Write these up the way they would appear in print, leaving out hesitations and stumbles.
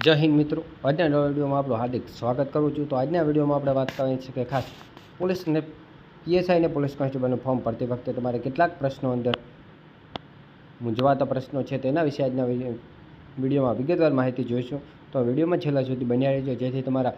જય હિન્દ મિત્રો, આજના નવા વિડીયોમાં આપણું હાર્દિક સ્વાગત કરું છું। તો આજના વિડીયોમાં આપણે વાત કરવાની છે કે ખાસ પોલીસને પીએસઆઈ અને પોલીસ કોન્સ્ટેબલનું ફોર્મ ભરતી વખતે તમારે કેટલાક પ્રશ્નો અંદર મૂંઝવાતા પ્રશ્નો છે તેના વિશે આજના વિડીયોમાં વિગતવાર માહિતી જોઈશું। તો વિડીયોમાં છેલ્લા સુધી બન્યા રહેજો, જેથી તમારા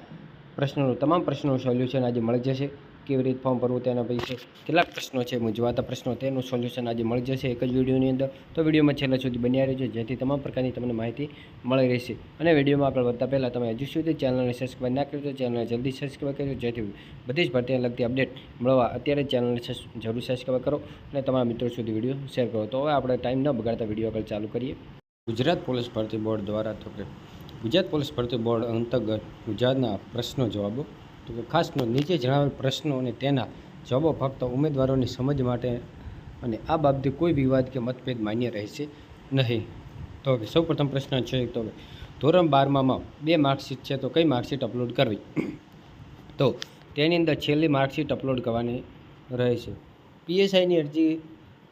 તમામ પ્રશ્નોનું સોલ્યુશન આજે મળી જશે। કેવી રીતે ફોર્મ ભરવું તેના વિશે કેટલાક પ્રશ્નો છે, મૂંઝવાતા પ્રશ્નો, તેનું સોલ્યુશન આજે મળી જશે એક જ વિડીયોની અંદર। તો વિડીયોમાં છેલ્લા સુધી બન્યા રહેજો, જેથી તમામ પ્રકારની તમને માહિતી મળી રહેશે। અને વિડીયોમાં આગળ વધતા પહેલાં તમે હજુ સુધી ચેનલને સબસ્ક્રાઈબ ના કર્યું તો ચેનલને જલ્દી સબસ્ક્રાઈબ કરજો, જેથી બધી જ ભરતીને લગતી અપડેટ મળવા અત્યારે ચેનલને જરૂર સબસ્ક્રાઈબ કરો અને તમારા મિત્રો સુધી વિડીયો શેર કરો। તો હવે આપણે ટાઈમ ન બગાડતા વિડીયો આગળ ચાલુ કરીએ। ગુજરાત પોલીસ ભરતી બોર્ડ દ્વારા ગુજરાત પોલીસ ભરતી બોર્ડ અંતર્ગત ગુજરાતના પ્રશ્નો જવાબો, તો કે ખાસ નીચે જણાવેલ પ્રશ્નો અને તેના જવાબો ફક્ત ઉમેદવારોની સમજ માટે અને આ બાબતે કોઈ વિવાદ કે મતભેદ માન્ય રહેશે નહીં। તો સૌ પ્રથમ પ્રશ્ન છે, તો ધોરણ 12માં 2 માર્કશીટ છે, તો કઈ માર્કશીટ અપલોડ કરવી? તો તેની અંદર છેલ્લી માર્કશીટ અપલોડ કરવાની રહેશે। પીએસઆઈની અરજી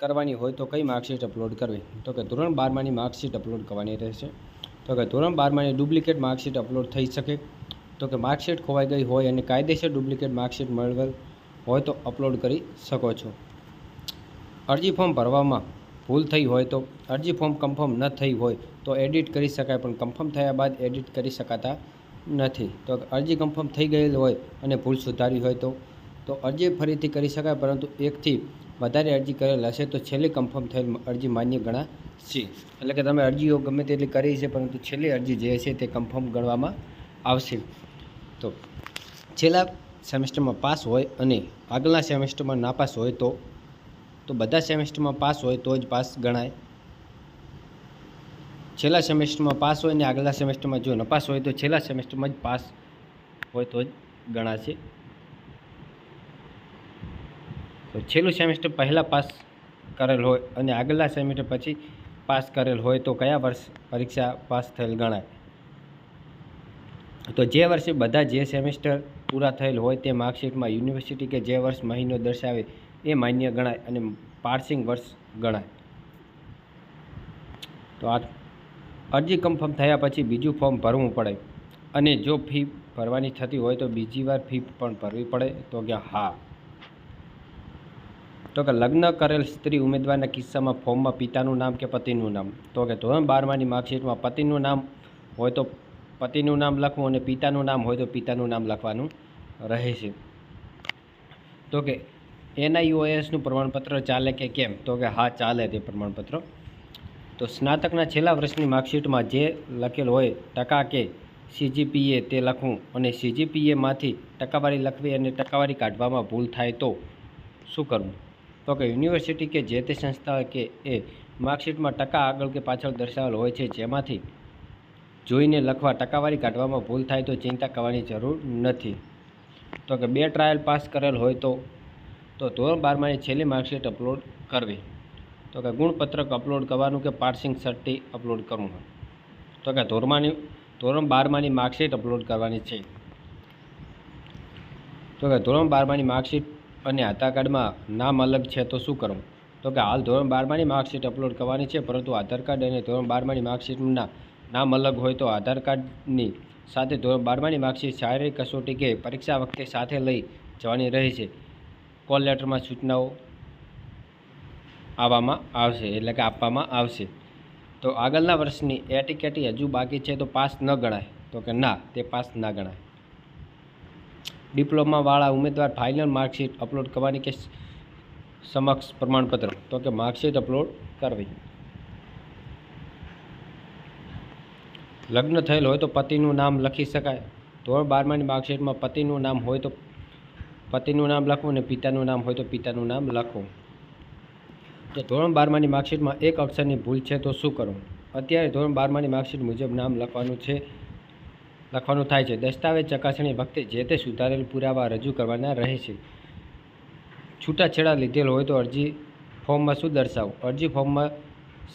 કરવાની હોય તો કઈ માર્કશીટ અપલોડ કરવી? તો કે ધોરણ 12માની માર્કશીટ અપલોડ કરવાની રહેશે। તો કે ધોરણ 12માની ડુપ્લિકેટ માર્કશીટ અપલોડ થઈ શકે? તો કે માર્કશીટ ખોવાઈ ગઈ હોય અને કાયદેસર ડુપ્લિકેટ માર્કશીટ મેળવેલ હોય તો અપલોડ કરી શકો છો। અરજી ફોર્મ ભરવામાં ભૂલ થઈ હોય તો અરજી ફોર્મ કન્ફર્મ ન થઈ હોય તો એડિટ કરી શકાય, પણ કન્ફર્મ થયા બાદ એડિટ કરી શકાતા નથી। તો અરજી કન્ફર્મ થઈ ગયેલ હોય અને ભૂલ સુધારી હોય તો અરજી ફરીથી કરી શકાય, પરંતુ એકથી વધારે અરજી કરેલ હશે તો છેલ્લી કન્ફર્મ થયેલ અરજી માન્ય ગણાશે। એટલે કે તમે અરજીઓ ગમે તેટલી કરી છે, પરંતુ છેલ્લી અરજી જે છે તે કન્ફર્મ ગણવામાં આવશે। તો છેલ્લા સેમેસ્ટરમાં પાસ હોય અને આગળના સેમેસ્ટરમાં નાપાસ હોય તો બધા સેમેસ્ટરમાં પાસ હોય તો જ પાસ ગણાય। છેલ્લા સેમેસ્ટરમાં પાસ હોય અને આગલા સેમેસ્ટરમાં જો નપાસ હોય તો છેલ્લા સેમેસ્ટરમાં જ પાસ હોય તો જ ગણાશે। તો છેલ્લું સેમેસ્ટર પહેલાં પાસ કરેલ હોય અને આગલા સેમેસ્ટર પછી પાસ કરેલ હોય તો કયા વર્ષ પરીક્ષા પાસ થયેલ ગણાય? તો જે વર્ષે બધા જે સેમેસ્ટર પૂરા થયેલ હોય તે માર્કશીટમાં યુનિવર્સિટી કે જે વર્ષ મહિનો દર્શાવે એ માન્ય ગણાય અને પાસિંગ વર્ષ ગણાય। તો આ અરજી કન્ફર્મ થયા પછી બીજું ફોર્મ ભરવું પડે અને જો ફી ભરવાની થતી હોય તો બીજી વાર ફી પણ ભરવી પડે? તો કે હા। તો કે લગ્ન કરેલ સ્ત્રી ઉમેદવારના કિસ્સામાં ફોર્મમાં પિતાનું નામ કે પતિનું નામ? તો કે ધોરણ 12માની માર્કશીટમાં પતિનું નામ હોય તો પતિનું નામ લખવું અને પિતાનું નામ હોય તો પિતાનું નામ લખવાનું રહેશે। તો કે NIOSનું પ્રમાણપત્ર ચાલે કે કેમ? તો કે હા, ચાલે તે પ્રમાણપત્ર। તો સ્નાતકના છેલ્લા વર્ષની માર્કશીટમાં જે લખેલ હોય ટકા કે CGPA તે લખવું અને CGPAમાંથી ટકાવારી લખવી અને ટકાવારી કાઢવામાં ભૂલ થાય તો શું કરવું? તો કે યુનિવર્સિટી કે જે તે સંસ્થા કે એ માર્કશીટમાં ટકા આગળ કે પાછળ દર્શાવેલ હોય છે, જેમાંથી જોઈને લખવા ટકાવારી કાઢવામાં ભૂલ થાય તો ચિંતા કરવાની જરૂર નથી। તો કે 2 ટ્રાયલ પાસ કરેલ હોય તો ધોરણ 12માની છેલ્લી માર્કશીટ અપલોડ કરવી? તો કે ગુણપત્રક અપલોડ કરવાનું કે પાસિંગ સર્ટી અપલોડ કરવું? તો કે ધોરણ 12માની માર્કશીટ અપલોડ કરવાની છે। તો કે ધોરણ 12માની માર્કશીટ અને આધાર કાર્ડમાં નામ અલગ છે તો શું કરવું? તો કે હાલ ધોરણ 12માની માર્કશીટ અપલોડ કરવાની છે, પરંતુ આધાર કાર્ડ અને ધોરણ 12માની માર્કશીટના નામ અલગ હોય તો આધાર કાર્ડની સાથે ધોરણ 12માની માર્કશીટ શારીરિક કસોટી કે પરીક્ષા વખતે સાથે લઈ જવાની રહેશે। કોલ લેટરમાં સૂચનાઓ આપવામાં આવશે। તો આગળના વર્ષની એટીકેટી હજુ બાકી છે તો પાસ ન ગણાય? તો કે ના, તે પાસ ના ગણાય। ડિપ્લોમાવાળા ઉમેદવાર ફાઇનલ માર્કશીટ અપલોડ કરવાની કે સમક્ષ પ્રમાણપત્ર? તો કે માર્કશીટ અપલોડ કરવી। લગ્ન થયેલ હોય તો પતિનું નામ લખી શકાય? ધોરણ 12માની માર્કશીટમાં પતિનું નામ હોય તો પતિનું નામ લખવું અને પિતાનું નામ હોય તો પિતાનું નામ લખવું। તો ધોરણ 12માની માર્કશીટમાં એક અક્ષરની ભૂલ છે તો શું કરવું? અત્યારે ધોરણ 12માની માર્કશીટ મુજબ નામ લખવાનું થાય છે। દસ્તાવેજ ચકાસણી વખતે જે તે સુધારેલ પુરાવા રજૂ કરવાના રહેશે। છૂટાછેડા લીધેલ હોય તો અરજી ફોર્મમાં શું દર્શાવવું? અરજી ફોર્મમાં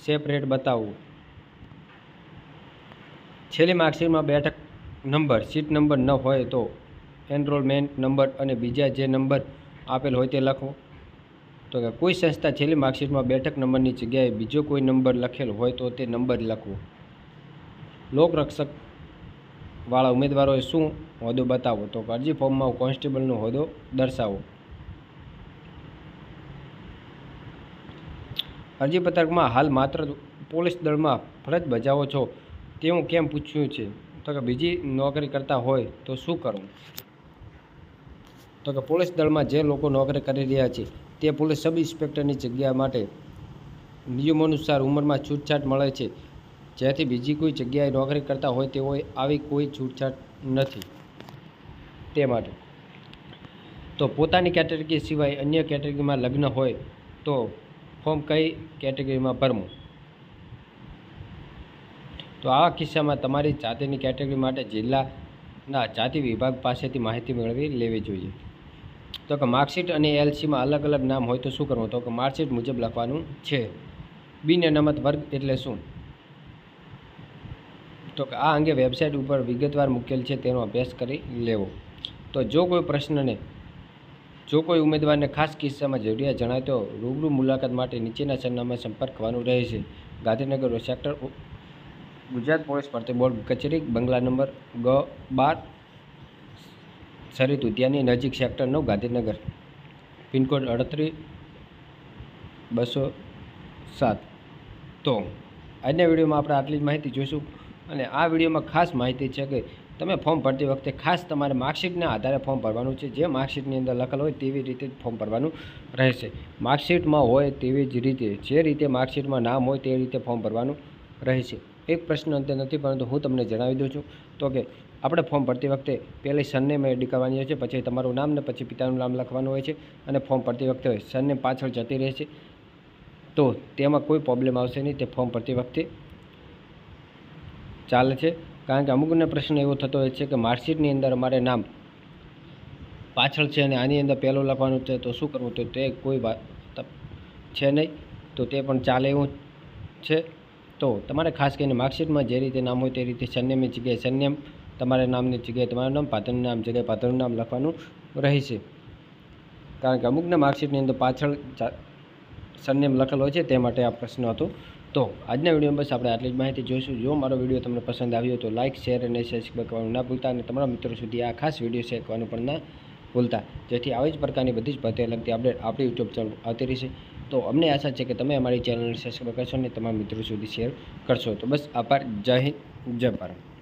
સેપરેટ બતાવવું। છેલ્લી માર્કશીટમાં બેઠક નંબર, સીટ નંબર ન હોય તો એનરોલમેન્ટ નંબર અને બીજા જે નંબર આપેલ હોય તે લખવો। તો કે કોઈ સંસ્થા છેલ્લી માર્કશીટમાં બેઠક નંબરની જગ્યાએ બીજો કોઈ નંબર લખેલ હોય તો તે નંબર લખવો। લોકરક્ષક વાળા ઉમેદવારોએ શું હોદ્દો બતાવો? તો અરજી ફોર્મમાં કોન્સ્ટેબલનો હોદ્દો દર્શાવો. અરજીપત્રકમાં હાલ માત્ર પોલીસ દળમાં ફરજ બજાવો છો તેવું કેમ પૂછ્યું છે? તો કે બીજી નોકરી કરતા હોય તો શું કરવું? તો કે પોલીસ દળમાં જે લોકો નોકરી કરી રહ્યા છે તે પોલીસ સબ ઇન્સ્પેક્ટરની જગ્યા માટે નિયમોનુસાર ઉંમરમાં છૂટછાટ મળે છે, જેથી બીજી કોઈ જગ્યાએ નોકરી કરતા હોય તેઓએ આવી કોઈ છૂટછાટ નથી. તે માટે તો પોતાની કેટેગરી સિવાય અન્ય કેટેગરીમાં લગ્ન હોય તો ફોર્મ કઈ કેટેગરીમાં ભરવું? તો આવા કિસ્સામાં તમારી જાતિની કેટેગરી માટે જિલ્લાના જાતિ વિભાગ પાસેથી માહિતી મેળવી લેવી જોઈએ. તો કે માર્કશીટ અને એલસીમાં અલગ અલગ નામ હોય તો શું કરવું? તો કે માર્કશીટ મુજબ લખવાનું છે. બિન અનામત વર્ગ એટલે શું? તો કે આ અંગે વેબસાઇટ ઉપર વિગતવાર મૂકેલ છે, તેનો અભ્યાસ કરી લેવો. તો જો કોઈ ઉમેદવારને ખાસ કિસ્સામાં જરૂરિયાત જણાય તો રૂબરૂ મુલાકાત માટે નીચેના સરનામામાં સંપર્ક કરવાનું રહેશે. ગાંધીનગર સેક્ટર, ગુજરાત પોલીસ ભરતી બોર્ડ કચેરી, બંગલા નંબર G12, શરીત ઉદ્યાનની નજીક, સેક્ટર 9, ગાંધીનગર, પિનકોડ 38-207. તો આજના વિડીયોમાં આપણે આટલી જ માહિતી જોઈશું. અને આ વિડીયોમાં ખાસ માહિતી છે કે તમે ફોર્મ ભરતી વખતે ખાસ તમારે માર્કશીટના આધારે ફોર્મ ભરવાનું છે. જે માર્કશીટની અંદર લખેલ હોય તેવી રીતે ફોર્મ ભરવાનું રહેશે. માર્કશીટમાં હોય તેવી જ રીતે, જે રીતે માર્કશીટમાં નામ હોય તે રીતે ફોર્મ ભરવાનું રહેશે. એક પ્રશ્ન અંતે નથી, પરંતુ હું તમને જણાવી દઉં છું. તો કે આપણે ફોર્મ ભરતી વખતે પહેલી સરનેમ એડ કરવાની હોય છે, પછી તમારું નામ ને પછી પિતાનું નામ લખવાનું હોય છે. અને ફોર્મ ભરતી વખતે સરનેમ પાછળ જતી રહે છે, તો તેમાં કોઈ પ્રોબ્લેમ આવશે નહીં. તે ફોર્મ ભરતી વખતે ચાલે છે. કારણ કે અમુકને પ્રશ્ન એવો થતો હોય છે કે માર્કશીટની અંદર અમારે નામ પાછળ છે અને આની અંદર પહેલું લખવાનું છે, તો શું કરવું? તો તે કોઈ વાત છે નહીં, તો તે પણ ચાલે એવું છે. તો તમારે ખાસ કરીને માર્કશીટમાં જે રીતે નામ હોય તે રીતે સરનેમની જગ્યાએ સરનેમ, તમારા નામની જગ્યાએ તમારું નામ, પાત્રનું નામ જગ્યાએ પાત્રનું નામ લખવાનું રહેશે. કારણ કે અમુકના માર્કશીટની અંદર પાછળ સરનેમ લખેલો હોય છે, તે માટે આ પ્રશ્ન હતો. તો આજના વિડીયોમાં બસ આપણે આટલી જ માહિતી જોઈશું. જો મારો વિડીયો તમને પસંદ આવ્યો તો લાઇક, શેર અને સબસ્ક્રાઈબ કરવાનું ના ભૂલતા, અને તમારા મિત્રો સુધી આ ખાસ વિડીયો શેર કરવાનું પણ ના ભૂલતા, જેથી આવી જ પ્રકારની બધી જ ભરતી લગતી અપડેટ આપણી યુટ્યુબ ચેનલ આવતી રહેશે. તો અમને આશા છે કે તમે અમારી ચેનલને સબસ્ક્રાઈબ કરશો અને તમારા મિત્રો સુધી શેર કરશો. તો બસ આભાર. જય હિન્દ, જય ભારત.